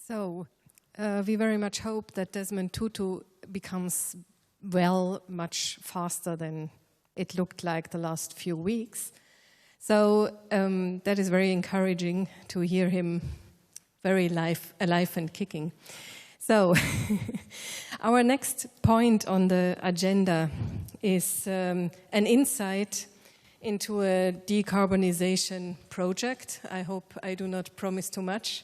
So, we very much hope that Desmond Tutu becomes well much faster than it looked like the last few weeks. So that is very encouraging to hear him very alive and kicking. So our next point on the agenda is an insight into a decarbonization project. I hope I do not promise too much.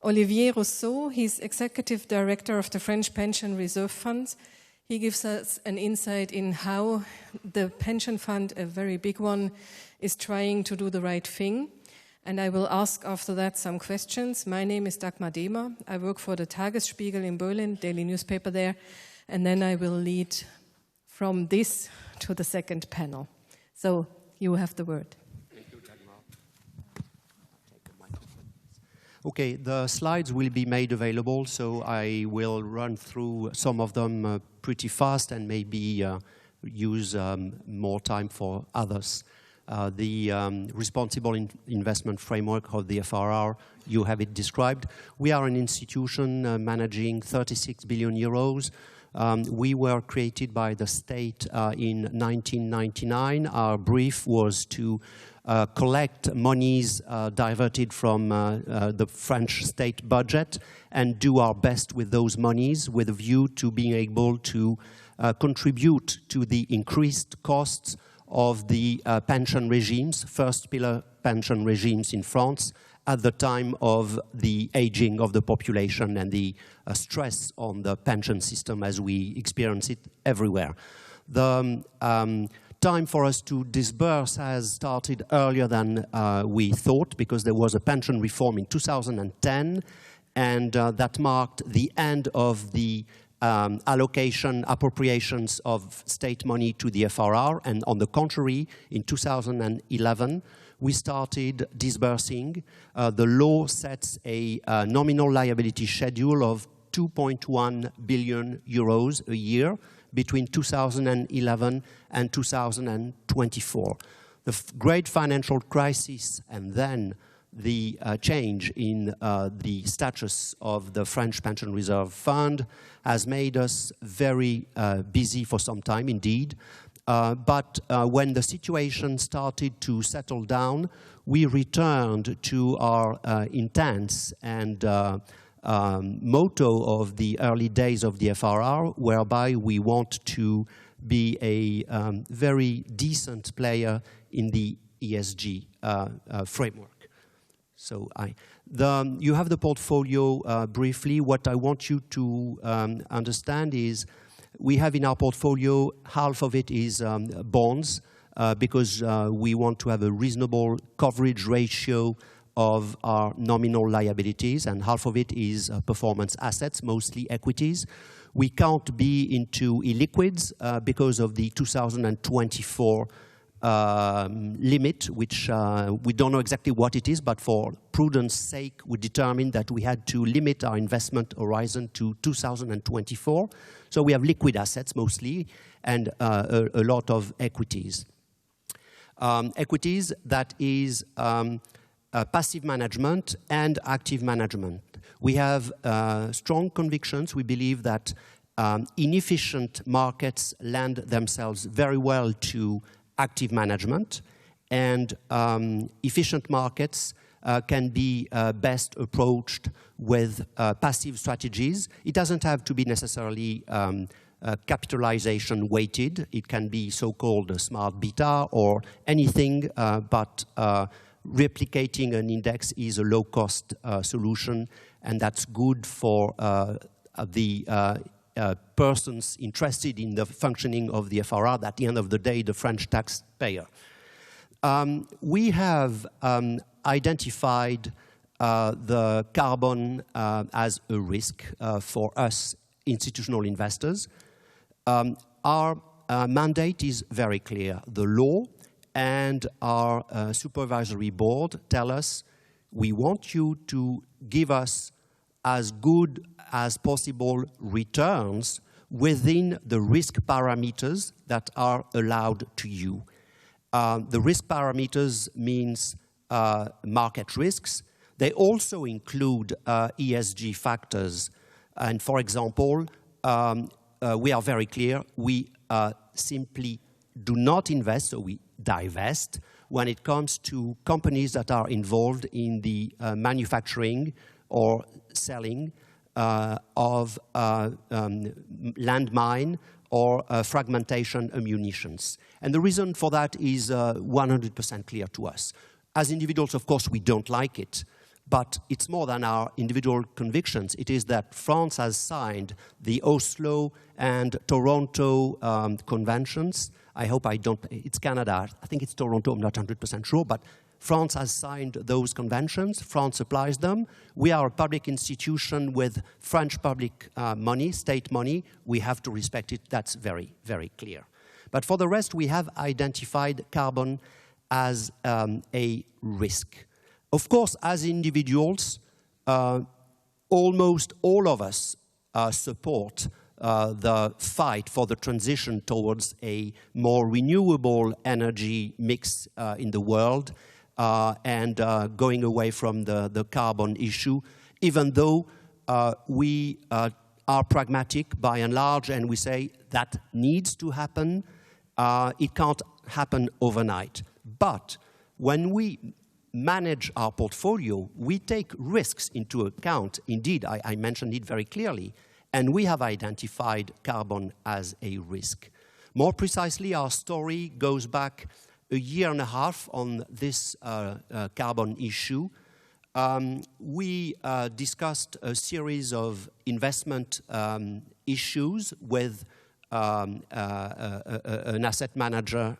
Olivier Rousseau, he's Executive Director of the French Pension Reserve Fund. He gives us an insight in how the pension fund, a very big one, is trying to do the right thing. And I will ask after that some questions. My name is Dagmar Dehmer. I work for the Tagesspiegel in Berlin, daily newspaper there. And then I will lead from this to the second panel. So you have the word. Okay, the slides will be made available, so I will run through some of them pretty fast and maybe use more time for others. The responsible investment framework of the FRR, you have it described. We are an institution managing 36 billion euros. We were created by the state in 1999. Our brief was to collect monies diverted from the French state budget and do our best with those monies with a view to being able to contribute to the increased costs of the pension regimes, first pillar pension regimes in France, at the time of the aging of the population and the stress on the pension system as we experience it everywhere. The time for us to disburse has started earlier than we thought, because there was a pension reform in 2010, and that marked the end of the appropriations of state money to the FRR, and on the contrary, in 2011, we started disbursing. The law sets a nominal liability schedule of 2.1 billion euros a year between 2011 and 2024. The great financial crisis and then the change in the status of the French Pension Reserve Fund has made us very busy for some time indeed. But when the situation started to settle down, we returned to our intense and motto of the early days of the FRR, whereby we want to be a very decent player in the ESG framework. So you have the portfolio briefly. What I want you to understand is we have in our portfolio, half of it is bonds, because we want to have a reasonable coverage ratio of our nominal liabilities, and half of it is performance assets, mostly equities. We can't be into illiquids because of the 2024 limit, which we don't know exactly what it is, but for prudence sake, we determined that we had to limit our investment horizon to 2024. So we have liquid assets mostly, and a lot of equities. Equities, that is passive management and active management. We have strong convictions. We believe that inefficient markets lend themselves very well to active management, and efficient markets can be best approached with passive strategies. It doesn't have to be necessarily capitalization weighted. It can be so-called smart beta or anything, but replicating an index is a low-cost solution, and that's good for the persons interested in the functioning of the FRR, at the end of the day, the French taxpayer. We have identified the carbon as a risk for us institutional investors. Our mandate is very clear. The law and our supervisory board tell us, we want you to give us as good as possible returns within the risk parameters that are allowed to you. The risk parameters means market risks. They also include ESG factors. And for example, we are very clear, we simply do not invest, so we divest, when it comes to companies that are involved in the manufacturing or selling of landmine or fragmentation ammunitions. And the reason for that is 100% clear to us. As individuals, of course, we don't like it, but it's more than our individual convictions. It is that France has signed the Oslo and Toronto conventions. I hope I don't, it's Canada, I think it's Toronto, I'm not 100% sure, but France has signed those conventions, France applies them. We are a public institution with French public money, state money. We have to respect it, that's very, very clear. But for the rest, we have identified carbon as a risk. Of course, as individuals, almost all of us support the fight for the transition towards a more renewable energy mix in the world and going away from the carbon issue, even though we are pragmatic by and large and we say that needs to happen. It can't happen overnight. But when we manage our portfolio, we take risks into account. Indeed, I mentioned it very clearly, and we have identified carbon as a risk. More precisely, our story goes back a year and a half on this carbon issue. We discussed a series of investment issues with an asset manager,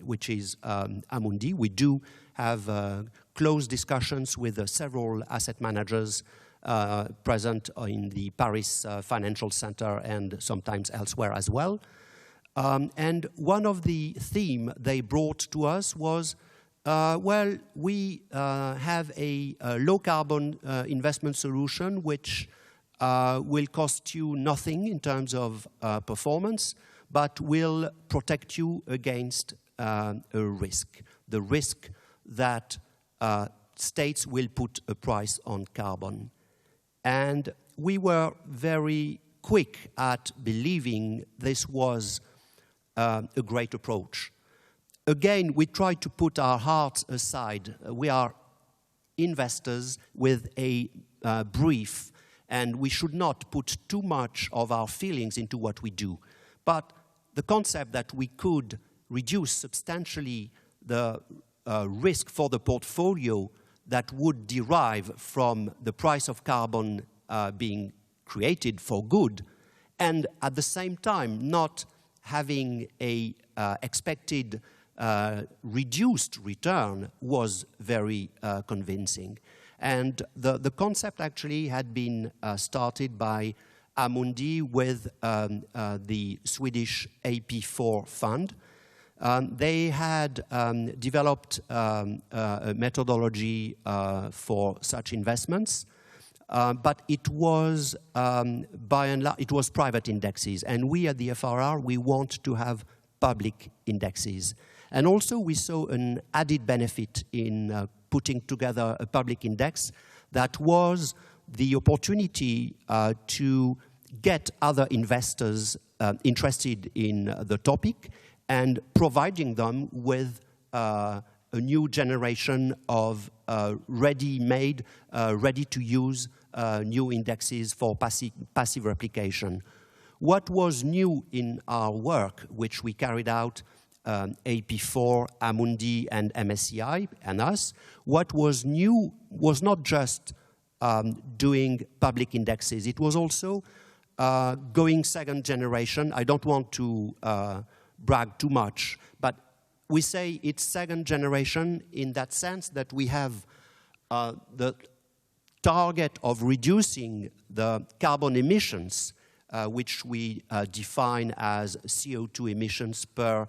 which is Amundi. We do have close discussions with several asset managers present in the Paris Financial Center and sometimes elsewhere as well. And one of the themes they brought to us was, well, we have a low-carbon investment solution which will cost you nothing in terms of performance, but will protect you against a risk, the risk that states will put a price on carbon. And we were very quick at believing this was a great approach. Again, we try to put our hearts aside. We are investors with a brief, and we should not put too much of our feelings into what we do. But the concept that we could reduce substantially the risk for the portfolio that would derive from the price of carbon being created for good, and at the same time not having a expected reduced return was very convincing. And the concept actually had been started by Amundi with the Swedish AP4 fund. They had developed a methodology for such investments, but it was by and large, it was private indexes. And we at the FRR, we want to have public indexes. And also we saw an added benefit in putting together a public index that was the opportunity to get other investors interested in the topic and providing them with a new generation of ready-made, ready-to-use new indexes for passive replication. What was new in our work, which we carried out, AP4, Amundi, and MSCI, and us, what was new was not just doing public indexes. It was also going second generation. I don't want to brag too much, but we say it's second generation in that sense that we have the target of reducing the carbon emissions, which we define as CO2 emissions per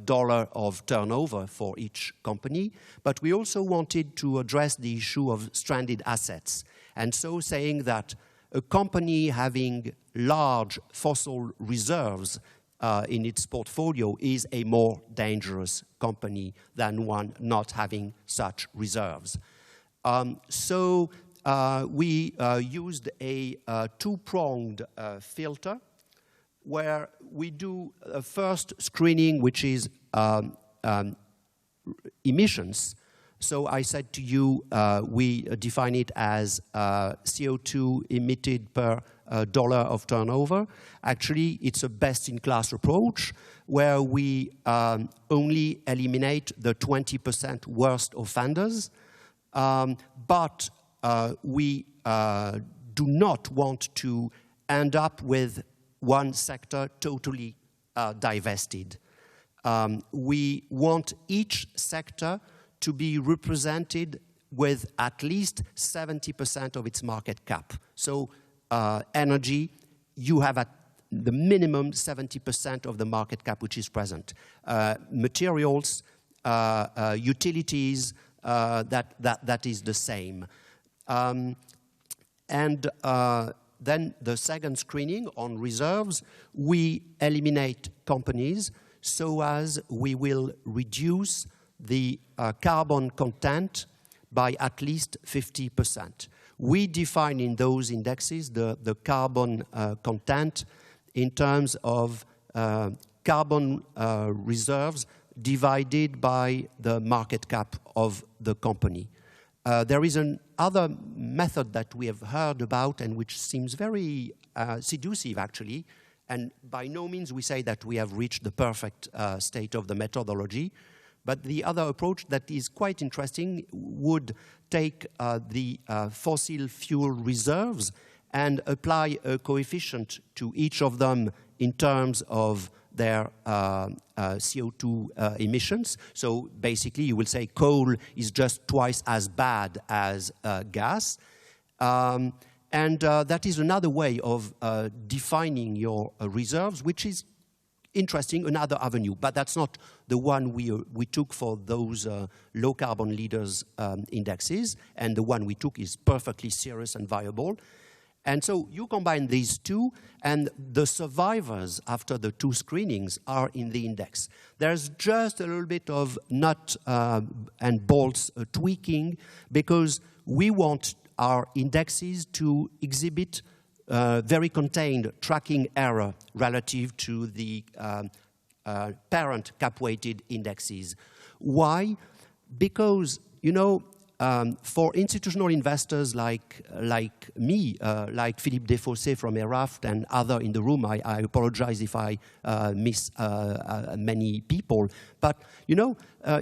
dollar of turnover for each company. But we also wanted to address the issue of stranded assets. And so saying that a company having large fossil reserves in its portfolio is a more dangerous company than one not having such reserves. We used a two-pronged filter where we do a first screening, which is emissions. So I said to you, we define it as CO2 emitted per dollar of turnover. Actually, it's a best-in-class approach where we only eliminate the 20% worst offenders, but we do not want to end up with one sector totally divested. We want each sector to be represented with at least 70% of its market cap. So energy, you have at the minimum 70% of the market cap which is present. Materials, utilities, that is the same. Then the second screening on reserves, we eliminate companies so as we will reduce the carbon content by at least 50%. We define in those indexes the carbon content in terms of carbon reserves divided by the market cap of the company. There is another method that we have heard about and which seems very seductive actually, and by no means we say that we have reached the perfect state of the methodology, but the other approach that is quite interesting would take the fossil fuel reserves and apply a coefficient to each of them in terms of their CO2 emissions. So basically you will say coal is just twice as bad as gas. And that is another way of defining your reserves, which is interesting, another avenue. But that's not the one we took for those low carbon leaders indexes. And the one we took is perfectly serious and viable. And so you combine these two, and the survivors after the two screenings are in the index. There's just a little bit of nut and bolts tweaking, because we want our indexes to exhibit very contained tracking error relative to the parent cap-weighted indexes. Why? Because, you know, for institutional investors like me, like Philippe Desfossés from ERAFT and other in the room, I apologize if I miss many people, but you know,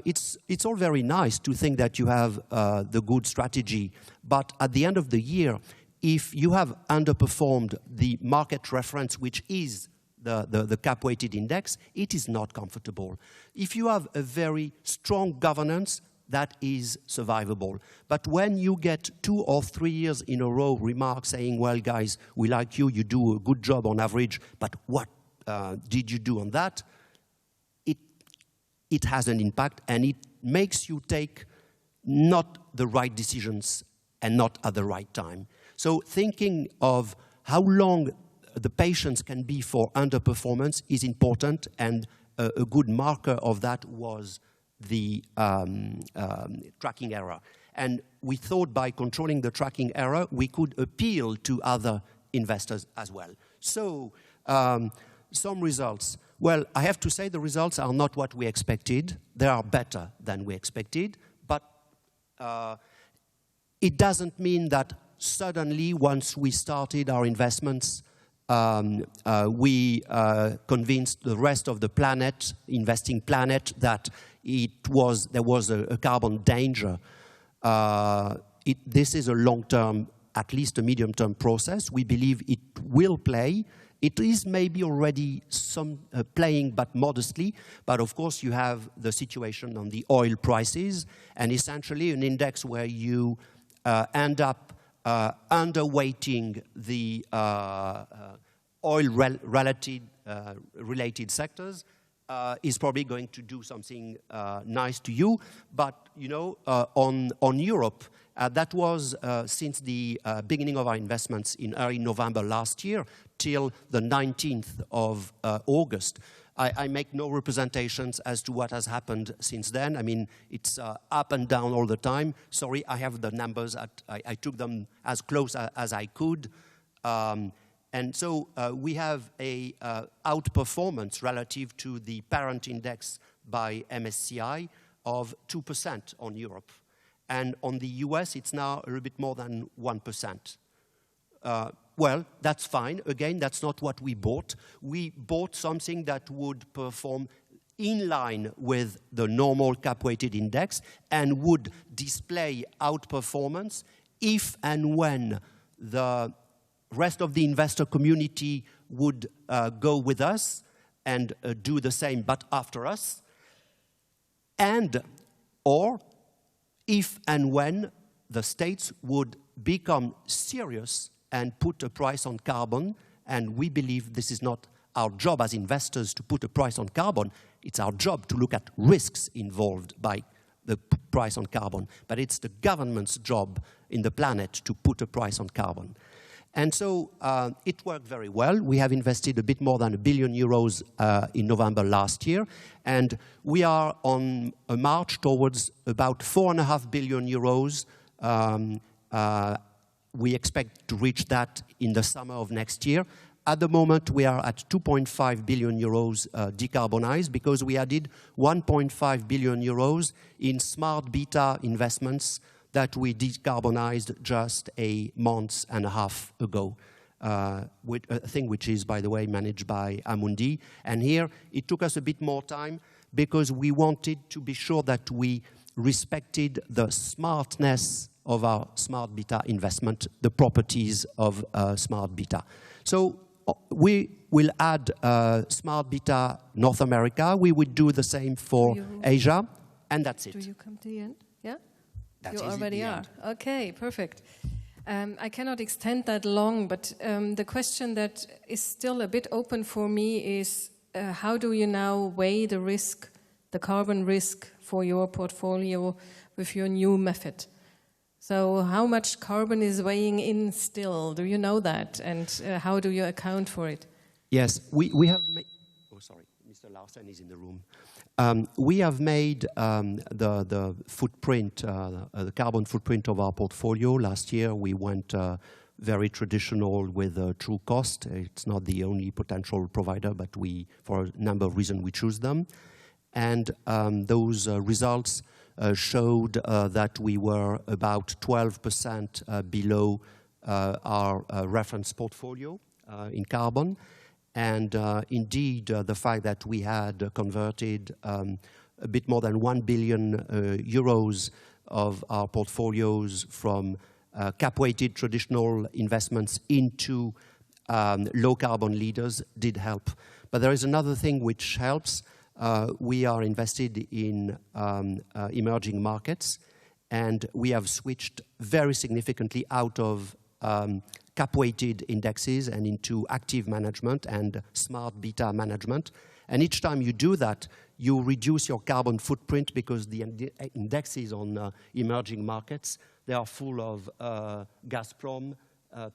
it's all very nice to think that you have the good strategy, but at the end of the year, if you have underperformed the market reference, which is the cap-weighted index, it is not comfortable. If you have a very strong governance, that is survivable. But when you get 2 or 3 years in a row remarks saying, well, guys, we like you, you do a good job on average, but what did you do on that? It has an impact, and it makes you take not the right decisions and not at the right time. So thinking of how long the patience can be for underperformance is important, and a good marker of that was the tracking error. And we thought by controlling the tracking error, we could appeal to other investors as well. So some results. Well, I have to say the results are not what we expected. They are better than we expected, but it doesn't mean that suddenly, once we started our investments, we convinced the rest of the planet, investing planet, that there was a carbon danger. This is a long-term, at least a medium-term process. We believe it will play. It is maybe already some playing, but modestly. But of course, you have the situation on the oil prices, and essentially an index where you end up underweighting the oil-related sectors is probably going to do something nice to you. But, you know, on Europe, that was since the beginning of our investments in early November last year till the 19th of August. I make no representations as to what has happened since then. I mean, it's up and down all the time. Sorry, I have the numbers. I took them as close as I could. And so we have a outperformance relative to the parent index by MSCI of 2% on Europe. And on the US, it's now a little bit more than 1%. Well, that's fine. Again, that's not what we bought. We bought something that would perform in line with the normal cap-weighted index and would display outperformance if and when the rest of the investor community would go with us and do the same, but after us, and or if and when the states would become serious and put a price on carbon, and we believe this is not our job as investors to put a price on carbon. It's our job to look at risks involved by the price on carbon, but it's the government's job in the planet to put a price on carbon. And so it worked very well. We have invested a bit more than €1 billion in November last year, and we are on a march towards about €4.5 billion. We expect to reach that in the summer of next year. At the moment, we are at €2.5 billion decarbonized because we added €1.5 billion in smart beta investments that we decarbonized just a month and a half ago, with a thing which is, by the way, managed by Amundi. And here, it took us a bit more time because we wanted to be sure that we respected the smartness of our smart beta investment, the properties of smart beta. So we will add smart beta North America. We would do the same for Asia, and that's it. Do you come to the end? Yeah? That you is already are. End. Okay, perfect. I cannot extend that long, but the question that is still a bit open for me is how do you now weigh the risk, the carbon risk for your portfolio with your new method? So how much carbon is weighing in still? Do you know that? And how do you account for it? Yes, we have made... Oh, sorry, Mr. Larsen is in the room. We have made the footprint, the carbon footprint of our portfolio. Last year, we went very traditional with true cost. It's not the only potential provider, but we, for a number of reasons, we choose them. And those results showed that we were about 12% below our reference portfolio in carbon. And indeed, the fact that we had converted a bit more than €1 billion of our portfolios from cap-weighted traditional investments into low-carbon leaders did help. But there is another thing which helps. We are invested in emerging markets, and we have switched very significantly out of cap-weighted indexes and into active management and smart beta management. And each time you do that, you reduce your carbon footprint because the indexes on emerging markets, they are full of Gazprom,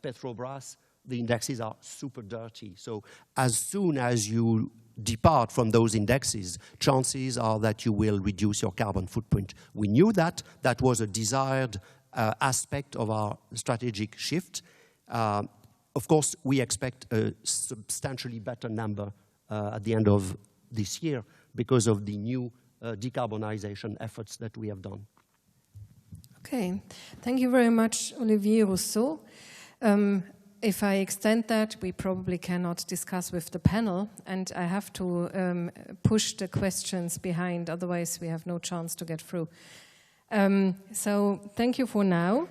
Petrobras. The indexes are super dirty. So as soon as you depart from those indexes, chances are that you will reduce your carbon footprint. We knew that. That was a desired aspect of our strategic shift. Of course, we expect a substantially better number at the end of this year because of the new decarbonization efforts that we have done. Okay. Thank you very much, Olivier Rousseau. If I extend that, we probably cannot discuss with the panel, and I have to push the questions behind, otherwise we have no chance to get through. So thank you for now.